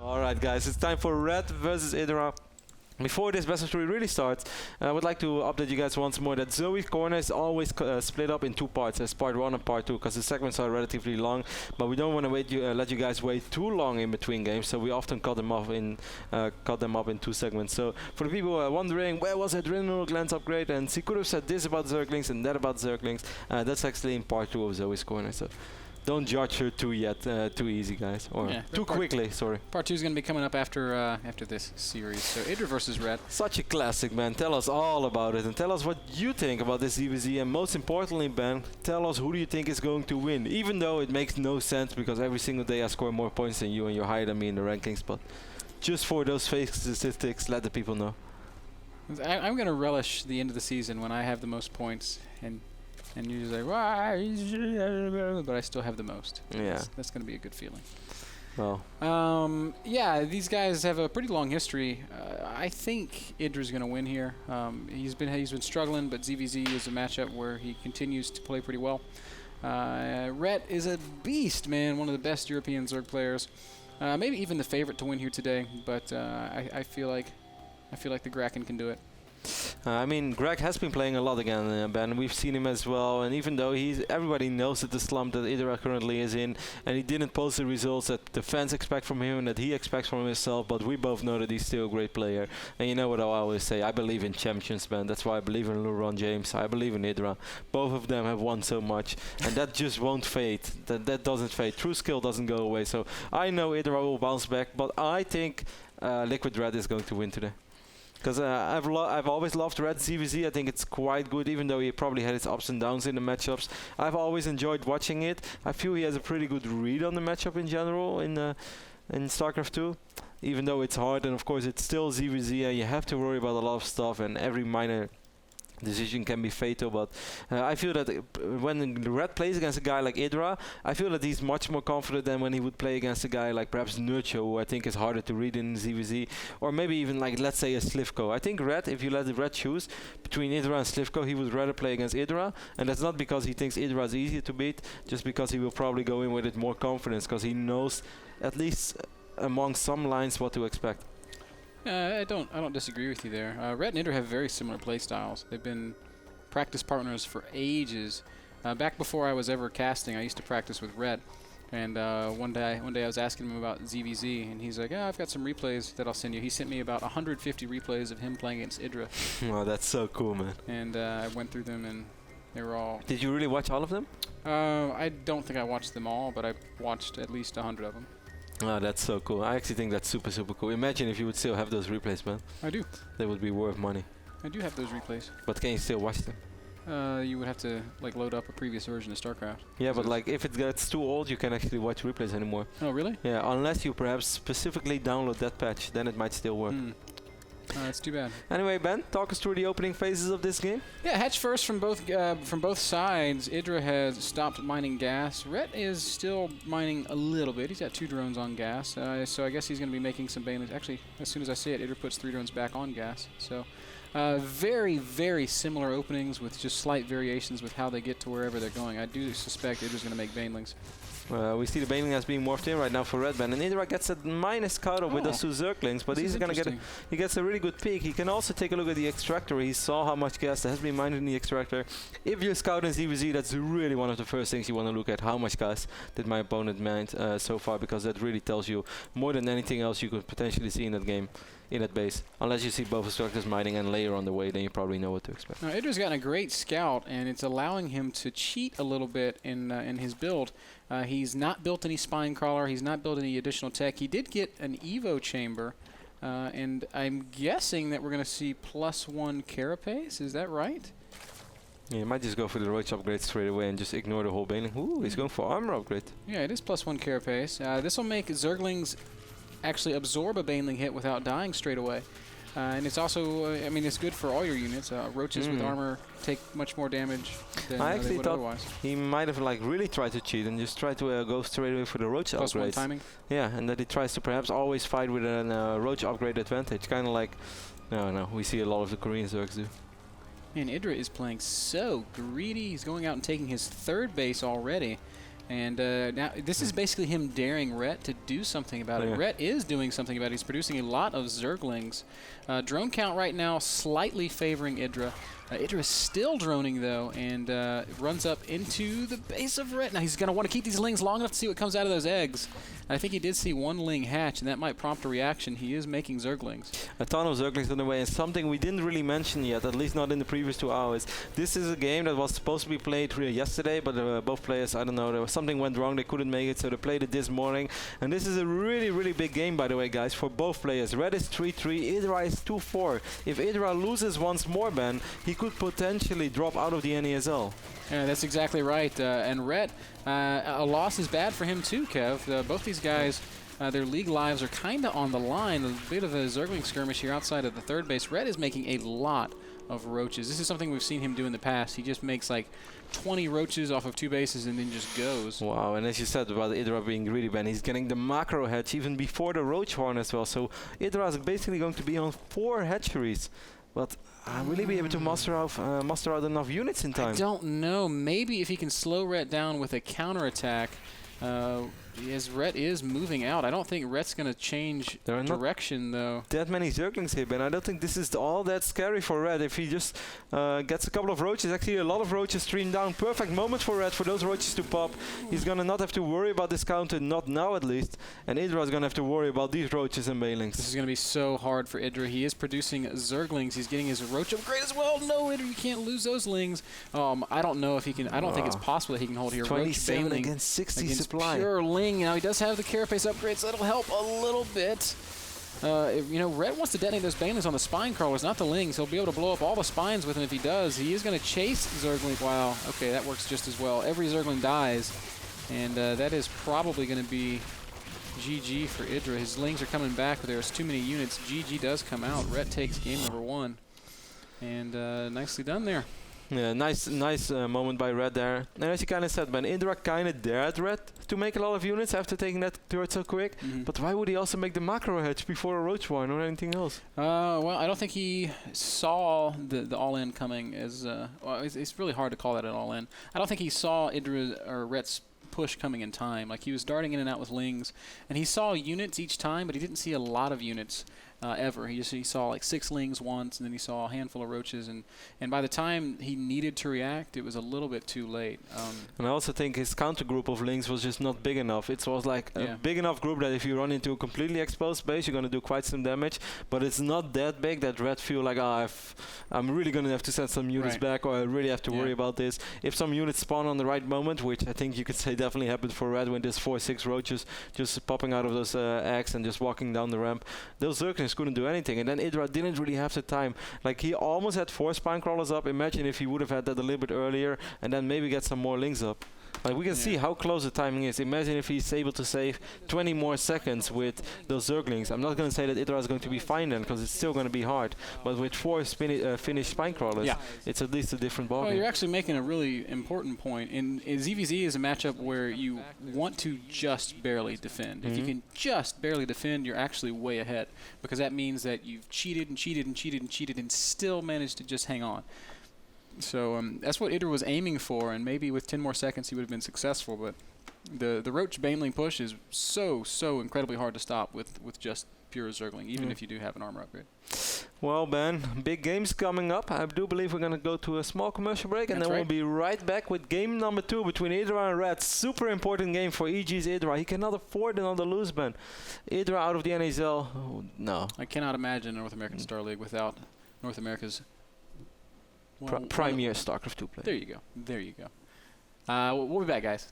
Alright guys, it's time for Red versus Idra. Before this best of 3 really starts, I would like to update you guys once more that Zoe's corner is always split up in 2 parts, as part 1 and part 2, because the segments are relatively long, but we don't want to let you guys wait too long in between games, so we often cut them up in 2 segments. So for the people who are wondering where was Adrenal Glance upgrade, and she could have said this about Zerglings and that about Zerglings, that's actually in part 2 of Zoe's corner. So don't judge her too easy, guys, or too quickly. Sorry. Part 2 is going to be coming up after this series. So Idra versus Red. Such a classic, man. Tell us all about it, and tell us what you think about this ZVZ, and most importantly, Ben, tell us who do you think is going to win. Even though it makes no sense, because every single day I score more points than you, and you're higher than me in the rankings. But just for those fake statistics, let the people know. I'm going to relish the end of the season when I have the most points, and you're just like, why? But I still have the most. Yeah. That's going to be a good feeling. Well. Yeah, these guys have a pretty long history. I think Idra's going to win here. He's been struggling, but ZVZ is a matchup where he continues to play pretty well. Rhett is a beast, man. One of the best European Zerg players. Maybe even the favorite to win here today. But I feel like the Kraken can do it. I mean, Greg has been playing a lot again, Ben. We've seen him as well, and even though everybody knows that the slump that Idra currently is in, and he didn't post the results that the fans expect from him and that he expects from himself, but we both know that he's still a great player. And you know what I always say, I believe in champions, Ben. That's why I believe in LeBron James. I believe in Idra. Both of them have won so much, and that just won't fade. That doesn't fade. True skill doesn't go away. So I know Idra will bounce back, but I think Liquid Red is going to win today. Because I've always loved Red ZVZ. I think it's quite good, even though he probably had its ups and downs in the matchups. I've always enjoyed watching it. I feel he has a pretty good read on the matchup in general in StarCraft 2. Even though it's hard, and of course it's still ZVZ, and you have to worry about a lot of stuff, and every minor decision can be fatal. But I feel that when Red plays against a guy like Idra, I feel that he's much more confident than when he would play against a guy like perhaps Nurcho, who I think is harder to read in ZVZ, or maybe even like, let's say, a Slivko. I think Red, if you let the Red choose between Idra and Slivko, he would rather play against Idra, and that's not because he thinks Idra is easier to beat, just because he will probably go in with it more confidence, because he knows at least among some lines what to expect. I don't disagree with you there. Red and Idra have very similar play styles. They've been practice partners for ages. Back before I was ever casting, I used to practice with Red. And one day I was asking him about ZVZ, and he's like, "Yeah, I've got some replays that I'll send you." He sent me about 150 replays of him playing against Idra. Oh, that's so cool, man. And I went through them, and they were all... Did you really watch all of them? I don't think I watched them all, but I watched at least 100 of them. Oh, that's so cool. I actually think that's super, super cool. Imagine if you would still have those replays, man. I do. They would be worth money. I do have those replays. But can you still watch them? You would have to like load up a previous version of StarCraft. Yeah, but like if it gets too old, you can actually watch replays anymore. Oh, really? Yeah, unless you perhaps specifically download that patch, then it might still work. That's too bad. Anyway, Ben, talk us through the opening phases of this game. Yeah, hatch first from both sides. Idra has stopped mining gas. Rhett is still mining a little bit. He's got 2 drones on gas, so I guess he's going to be making some banelings. Actually, as soon as I say it, Idra puts 3 drones back on gas. So very, very similar openings with just slight variations with how they get to wherever they're going. I do suspect Idra's going to make banelings. We see the Baneling as being morphed in right now for Red Ben, and Idra gets a minus cutoff with those 2 Zerglings, but he's gonna get he gets a really good peek. He can also take a look at the extractor. He saw how much gas has been mined in the extractor. If you scout in ZVZ, that's really one of the first things you want to look at. How much gas did my opponent mine so far, because that really tells you more than anything else you could potentially see in that game, in that base. Unless you see both extractors mining and layer on the way, then you probably know what to expect. Now, Idra's gotten a great scout, and it's allowing him to cheat a little bit in his build. He's not built any spine crawler. He's not built any additional tech. He did get an Evo chamber, and I'm guessing that we're going to see +1 carapace. Is that right? Yeah, you might just go for the roach upgrade straight away and just ignore the whole Baneling. Ooh, he's going for armor upgrade. Yeah, it is +1 carapace. This will make Zerglings actually absorb a Baneling hit without dying straight away. And it's also, I mean, it's good for all your units. Roaches with armor take much more damage than they would otherwise. He might have like really tried to cheat and just try to go straight away for the roach upgrade. +1 timing. Yeah, and that he tries to perhaps always fight with a roach upgrade advantage. Kind of like, no, we see a lot of the Korean Zergs do. Man, Idra is playing so greedy. He's going out and taking his 3rd base already. And now this is basically him daring Rhett to do something about it. Rhett is doing something about it. He's producing a lot of Zerglings. Drone count right now slightly favoring Idra. Idra is still droning, though, and runs up into the base of Rhett. Now he's going to want to keep these lings long enough to see what comes out of those eggs. I think he did see one ling hatch, and that might prompt a reaction. He is making Zerglings. A ton of Zerglings on the way, and something we didn't really mention yet, at least not in the previous 2 hours. This is a game that was supposed to be played yesterday, but both players, I don't know, there was something went wrong, they couldn't make it, so they played it this morning. And this is a really, really big game, by the way, guys, for both players. Red is 3-3, Idra is 2-4. If Idra loses once more, Ben, he could potentially drop out of the NASL. Yeah, that's exactly right. And Rhett, a loss is bad for him too, Kev. Both these guys, their league lives are kind of on the line. A bit of a Zergling skirmish here outside of the third base. Rhett is making a lot of roaches. This is something we've seen him do in the past. He just makes like 20 roaches off of 2 bases and then just goes. Wow, and as you said about Idra being greedy, Ben, he's getting the macro hatch even before the roach horn as well. So Idra is basically going to be on 4 hatcheries. But will he be able to muster out enough units in time? I don't know. Maybe if he can slow Rhett down with a counterattack. As Rhett is moving out, I don't think Rhett's going to change direction, though. That many Zerglings here, Ben. I don't think this is all that scary for Rhett. If he just gets a couple of roaches, actually a lot of roaches stream down. Perfect moment for Rhett for those roaches to pop. He's going to not have to worry about this counter, not now at least. And Idra is going to have to worry about these roaches and banelings. This is going to be so hard for Idra. He is producing Zerglings. He's getting his roach upgrade as well. No, Idra, you can't lose those lings. I don't know if he can. I don't think it's possible that he can hold here. 27 against 60 against supply. Pure ling. Now he does have the carapace upgrade, so that'll help a little bit. You know, Rhett wants to detonate those banelings on the spine crawlers, not the lings. He'll be able to blow up all the spines with them if he does. He is going to chase Zergling. Wow, okay, that works just as well. Every Zergling dies, and that is probably going to be GG for Idra. His lings are coming back, but there's too many units. GG does come out. Rhett takes game number 1, and nicely done there. Yeah, nice moment by Red there. And as you kind of said, Ben, Idra kind of dared Red to make a lot of units after taking that turret so quick. But why would he also make the macro hatch before a roach warren or anything else? Well, I don't think he saw the all-in coming as... well, it's really hard to call that an all-in. I don't think he saw Idra or Rhett's push coming in time. Like, he was darting in and out with lings, and he saw units each time, but he didn't see a lot of units ever. He saw like 6 lings once, and then he saw a handful of roaches, and by the time he needed to react, it was a little bit too late. And I also think his counter group of lings was just not big enough. It was like a big enough group that if you run into a completely exposed base, you're going to do quite some damage, but it's not that big that Red feel like, I'm really going to have to send some units back, or I really have to worry about this. If some units spawn on the right moment, which I think you could say definitely happened for Red when there's 4-6 roaches just popping out of those eggs and just walking down the ramp, those Zerglings couldn't do anything. And then Idra didn't really have the time. Like, he almost had 4 spine crawlers up. Imagine if he would have had that a little bit earlier and then maybe get some more lings up. Like, we can see how close the timing is. Imagine if he's able to save 20 more seconds with those Zerglings. I'm not going to say that Idra is going to be fine then, because it's still going to be hard. But with 4 finished spine crawlers, it's at least a different ballgame. Well, you're actually making a really important point. In ZVZ is a matchup where you want to just barely defend. If you can just barely defend, you're actually way ahead, because that means that you've cheated and cheated and cheated and cheated and still managed to just hang on. So that's what Idra was aiming for, and maybe with 10 more seconds he would have been successful. But the Roach Baneling push is so incredibly hard to stop with just pure Zergling, even if you do have an armor upgrade. Well, Ben, big games coming up. I do believe we're going to go to a small commercial break, and then we'll be right back with game number 2 between Idra and Red. Super important game for EG's Idra. He cannot afford another lose, Ben. Idra out of the NASL, no. I cannot imagine North American Star League without North America's premier StarCraft 2 player. There you go. There you go. We'll be back, guys.